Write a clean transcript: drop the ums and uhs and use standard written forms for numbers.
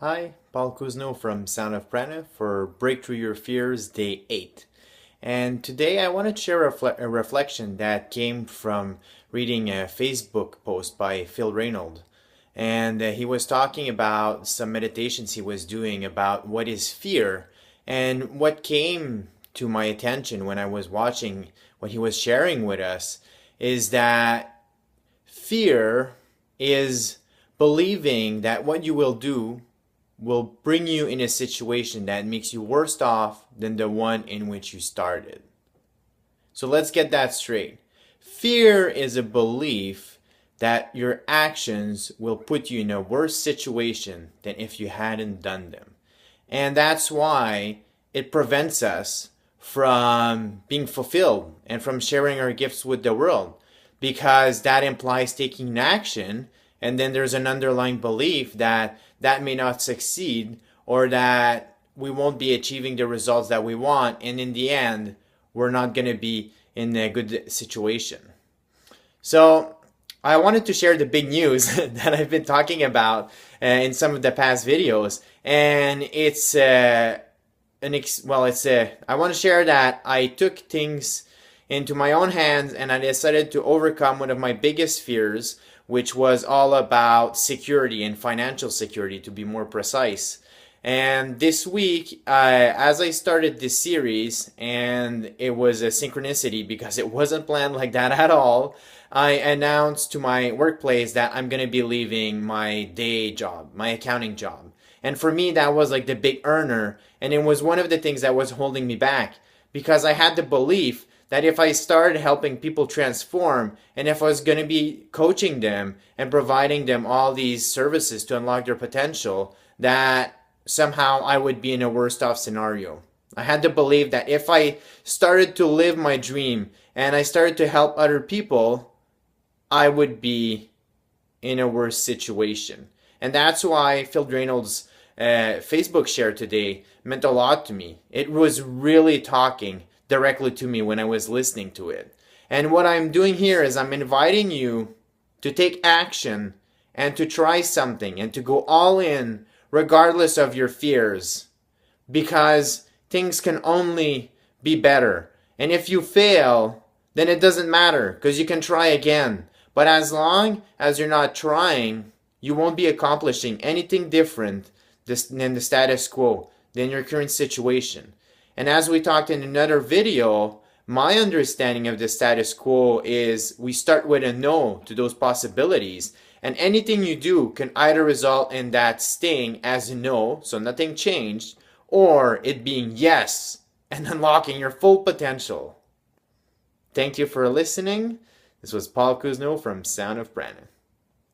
Hi, Paul Kuzno from Sound of Prana for Breakthrough Your Fears Day 8. And today I want to share a reflection that came from reading a Facebook post by Phil Reynolds. And he was talking about some meditations he was doing about what is fear. And what came to my attention when I was watching what he was sharing with us is that fear is believing that what you will do will bring you in a situation that makes you worse off than the one in which you started. So let's get that straight. Fear is a belief that your actions will put you in a worse situation than if you hadn't done them. And that's why it prevents us from being fulfilled and from sharing our gifts with the world, because that implies taking action, and then there's an underlying belief that that may not succeed, or that we won't be achieving the results that we want, and in the end we're not going to be in a good situation. So I wanted to share the big news that I've been talking about in some of the past videos, and I want to share that I took things into my own hands and I decided to overcome one of my biggest fears, which was all about security and financial security, to be more precise. And this week, as I started this series, and it was a synchronicity because it wasn't planned like that at all, I announced to my workplace that I'm going to be leaving my day job, my accounting job. And for me, that was like the big earner, and it was one of the things that was holding me back, because I had the belief that if I started helping people transform, and if I was going to be coaching them and providing them all these services to unlock their potential, that somehow I would be in a worst off scenario. I had to believe that if I started to live my dream and I started to help other people, I would be in a worse situation. And that's why Phil Reynolds' Facebook share today meant a lot to me. It was really talking directly to me when I was listening to it. And what I'm doing here is I'm inviting you to take action and to try something and to go all in regardless of your fears, because things can only be better. And if you fail, then it doesn't matter, because you can try again. But as long as you're not trying, you won't be accomplishing anything different than the status quo, than your current situation. And as we talked in another video, my understanding of the status quo is we start with a no to those possibilities. And anything you do can either result in that staying as a no, so nothing changed, or it being yes and unlocking your full potential. Thank you for listening. This was Paul Kuzno from Sound of Prana.